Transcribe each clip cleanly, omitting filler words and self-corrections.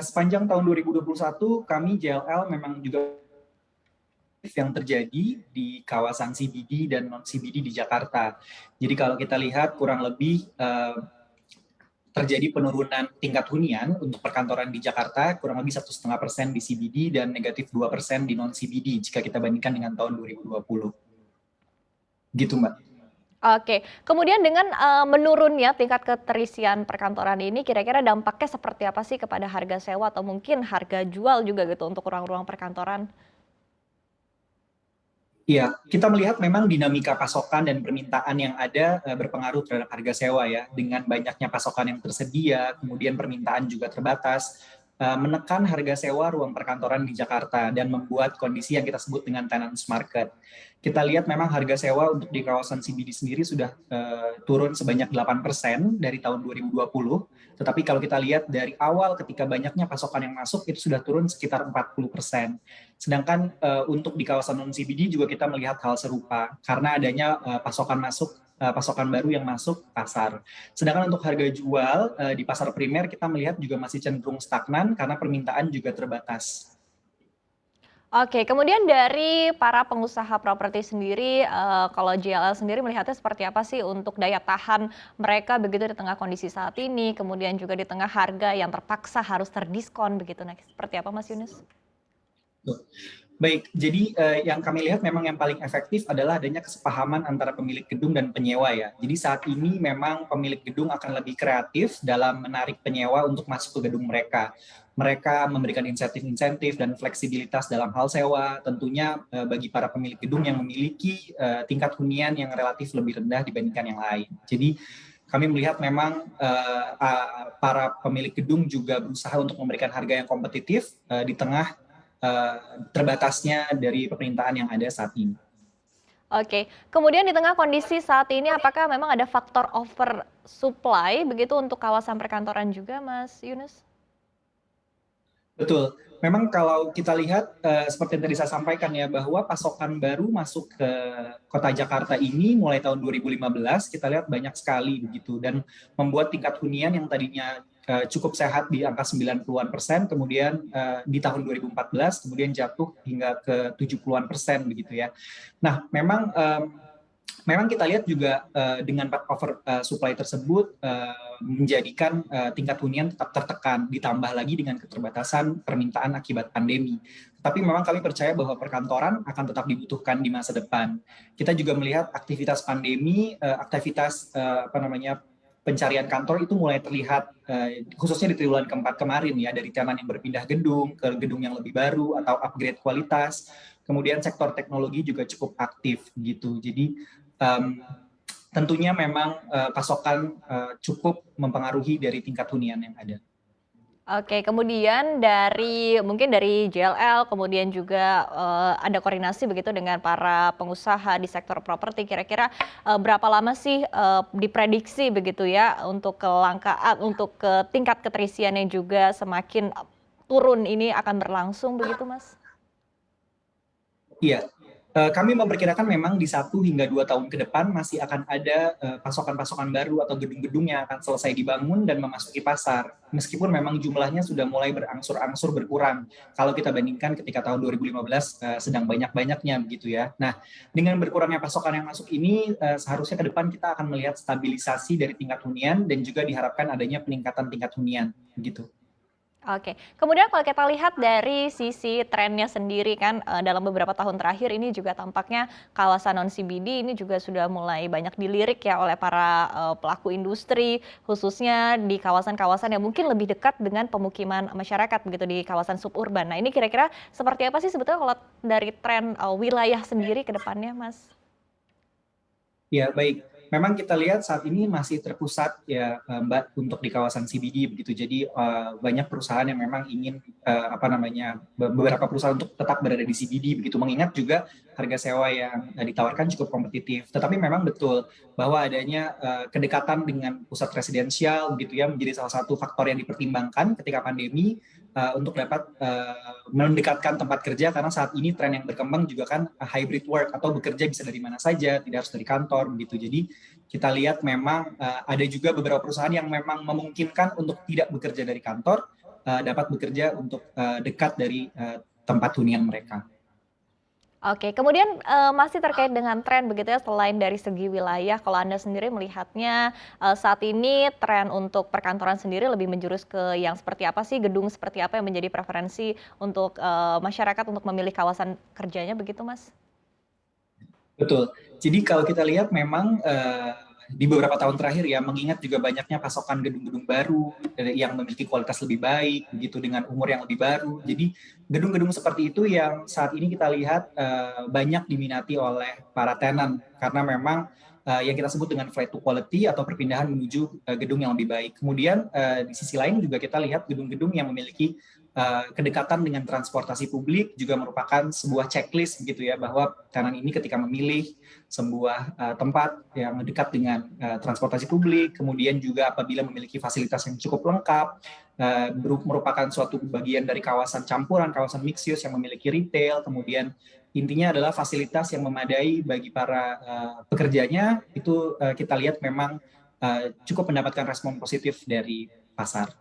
sepanjang tahun 2021 kami JLL memang juga yang terjadi di kawasan CBD dan non CBD di Jakarta. Jadi kalau kita lihat kurang lebih terjadi penurunan tingkat hunian untuk perkantoran di Jakarta kurang lebih 1,5% di CBD dan negatif 2% di non CBD jika kita bandingkan dengan tahun 2020. Gitu Mbak. Oke, kemudian dengan menurunnya tingkat keterisian perkantoran ini, kira-kira dampaknya seperti apa sih kepada harga sewa atau mungkin harga jual juga gitu untuk ruang-ruang perkantoran? Iya, kita melihat memang dinamika pasokan dan permintaan yang ada berpengaruh terhadap harga sewa ya. Dengan banyaknya pasokan yang tersedia, kemudian permintaan juga terbatas, menekan harga sewa ruang perkantoran di Jakarta dan membuat kondisi yang kita sebut dengan tenants market. Kita lihat memang harga sewa untuk di kawasan CBD sendiri sudah turun sebanyak 8% dari tahun 2020. Tetapi kalau kita lihat dari awal ketika banyaknya pasokan yang masuk itu sudah turun sekitar 40%. Sedangkan untuk di kawasan non CBD juga kita melihat hal serupa karena adanya pasokan baru yang masuk pasar. Sedangkan untuk harga jual di pasar primer kita melihat juga masih cenderung stagnan karena permintaan juga terbatas. Oke, kemudian dari para pengusaha properti sendiri, kalau JLL sendiri melihatnya seperti apa sih untuk daya tahan mereka begitu di tengah kondisi saat ini, kemudian juga di tengah harga yang terpaksa harus terdiskon begitu. Nah, seperti apa Mas Yunus? Baik, jadi yang kami lihat memang yang paling efektif adalah adanya kesepahaman antara pemilik gedung dan penyewa ya. Jadi saat ini memang pemilik gedung akan lebih kreatif dalam menarik penyewa untuk masuk ke gedung mereka. Mereka memberikan insentif-insentif dan fleksibilitas dalam hal sewa, tentunya bagi para pemilik gedung yang memiliki tingkat hunian yang relatif lebih rendah dibandingkan yang lain. Jadi kami melihat memang para pemilik gedung juga berusaha untuk memberikan harga yang kompetitif di tengah terbatasnya dari permintaan yang ada saat ini. Oke, kemudian di tengah kondisi saat ini apakah memang ada faktor over supply begitu untuk kawasan perkantoran juga Mas Yunus? Betul. Memang kalau kita lihat seperti yang tadi saya sampaikan ya bahwa pasokan baru masuk ke kota Jakarta ini mulai tahun 2015 kita lihat banyak sekali begitu dan membuat tingkat hunian yang tadinya cukup sehat di angka 90-an% kemudian di tahun 2014 kemudian jatuh hingga ke 70-an% begitu ya. Nah, memang kita lihat juga dengan over supply tersebut menjadikan tingkat hunian tetap tertekan, ditambah lagi dengan keterbatasan permintaan akibat pandemi. Tapi memang kami percaya bahwa perkantoran akan tetap dibutuhkan di masa depan. Kita juga melihat aktivitas pandemi, pencarian kantor itu mulai terlihat khususnya di triwulan keempat kemarin ya dari tenan yang berpindah gedung ke gedung yang lebih baru atau upgrade kualitas. Kemudian sektor teknologi juga cukup aktif gitu. Jadi tentunya memang pasokan cukup mempengaruhi dari tingkat hunian yang ada. Oke, kemudian mungkin dari JLL, kemudian juga ada koordinasi begitu dengan para pengusaha di sektor properti. Kira-kira berapa lama sih diprediksi begitu ya untuk kelangkaan, untuk tingkat keterisian yang juga semakin turun ini akan berlangsung begitu, Mas? Iya, kami memperkirakan memang di 1 hingga 2 tahun ke depan masih akan ada pasokan-pasokan baru atau gedung-gedung yang akan selesai dibangun dan memasuki pasar. Meskipun memang jumlahnya sudah mulai berangsur-angsur berkurang kalau kita bandingkan ketika tahun 2015 sedang banyak-banyaknya begitu ya. Nah, dengan berkurangnya pasokan yang masuk ini seharusnya ke depan kita akan melihat stabilisasi dari tingkat hunian dan juga diharapkan adanya peningkatan tingkat hunian begitu. Oke, kemudian kalau kita lihat dari sisi trennya sendiri kan dalam beberapa tahun terakhir ini juga tampaknya kawasan non CBD ini juga sudah mulai banyak dilirik ya oleh para pelaku industri khususnya di kawasan-kawasan yang mungkin lebih dekat dengan pemukiman masyarakat begitu di kawasan suburban. Nah, ini kira-kira seperti apa sih sebetulnya kalau dari tren wilayah sendiri ke depannya, Mas? Ya, baik. Memang kita lihat saat ini masih terpusat ya Mbak untuk di kawasan CBD begitu. Jadi banyak perusahaan yang memang ingin beberapa perusahaan untuk tetap berada di CBD begitu. Mengingat juga harga sewa yang ditawarkan cukup kompetitif. Tetapi memang betul bahwa adanya kedekatan dengan pusat residensial begitu ya menjadi salah satu faktor yang dipertimbangkan ketika pandemi untuk dapat mendekatkan tempat kerja karena saat ini tren yang berkembang juga kan hybrid work atau bekerja bisa dari mana saja, tidak harus dari kantor begitu. Jadi kita lihat memang ada juga beberapa perusahaan yang memang memungkinkan untuk tidak bekerja dari kantor, dapat bekerja untuk dekat dari tempat hunian mereka. Oke, kemudian, masih terkait dengan tren begitu ya, selain dari segi wilayah, kalau Anda sendiri melihatnya, saat ini tren untuk perkantoran sendiri lebih menjurus ke yang seperti apa sih? Gedung seperti apa yang menjadi preferensi untuk, masyarakat untuk memilih kawasan kerjanya begitu, Mas? Betul. Jadi kalau kita lihat memang di beberapa tahun terakhir ya, mengingat juga banyaknya pasokan gedung-gedung baru yang memiliki kualitas lebih baik, begitu dengan umur yang lebih baru. Jadi gedung-gedung seperti itu yang saat ini kita lihat banyak diminati oleh para tenant karena memang yang kita sebut dengan flight to quality atau perpindahan menuju gedung yang lebih baik. Kemudian di sisi lain juga kita lihat gedung-gedung yang memiliki kedekatan dengan transportasi publik juga merupakan sebuah checklist begitu ya, bahwa tenant ini ketika memilih sebuah tempat yang dekat dengan transportasi publik, kemudian juga apabila memiliki fasilitas yang cukup lengkap, merupakan suatu bagian dari kawasan campuran, kawasan mixed use yang memiliki retail, kemudian intinya adalah fasilitas yang memadai bagi para pekerjanya, itu kita lihat memang cukup mendapatkan respon positif dari pasar.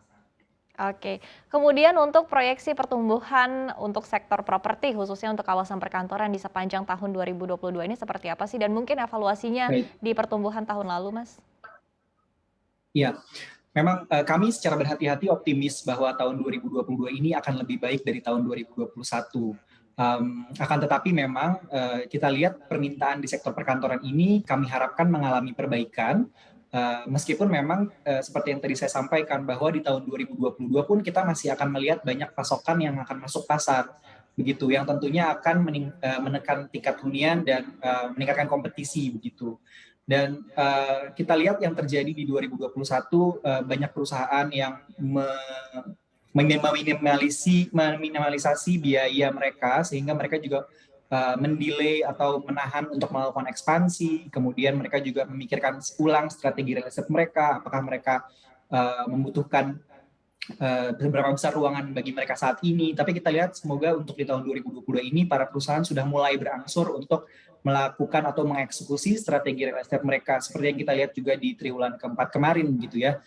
Oke. Kemudian untuk proyeksi pertumbuhan untuk sektor properti, khususnya untuk kawasan perkantoran di sepanjang tahun 2022 ini seperti apa sih? Dan mungkin evaluasinya Baik. di pertumbuhan tahun lalu, Mas? Iya, memang kami secara berhati-hati optimis bahwa tahun 2022 ini akan lebih baik dari tahun 2021. Akan tetapi memang kita lihat permintaan di sektor perkantoran ini kami harapkan mengalami perbaikan, meskipun memang seperti yang tadi saya sampaikan bahwa di tahun 2022 pun kita masih akan melihat banyak pasokan yang akan masuk pasar, begitu, yang tentunya akan menekan tingkat hunian dan meningkatkan kompetisi begitu. Dan kita lihat yang terjadi di 2021 banyak perusahaan yang meminimalisasi biaya mereka sehingga mereka juga mendelay atau menahan untuk melakukan ekspansi. Kemudian mereka juga memikirkan ulang strategi real estate mereka, apakah mereka membutuhkan seberapa besar ruangan bagi mereka saat ini. Tapi kita lihat semoga untuk di tahun 2022 ini para perusahaan sudah mulai berangsur untuk melakukan atau mengeksekusi strategi real estate mereka seperti yang kita lihat juga di triwulan keempat kemarin gitu ya,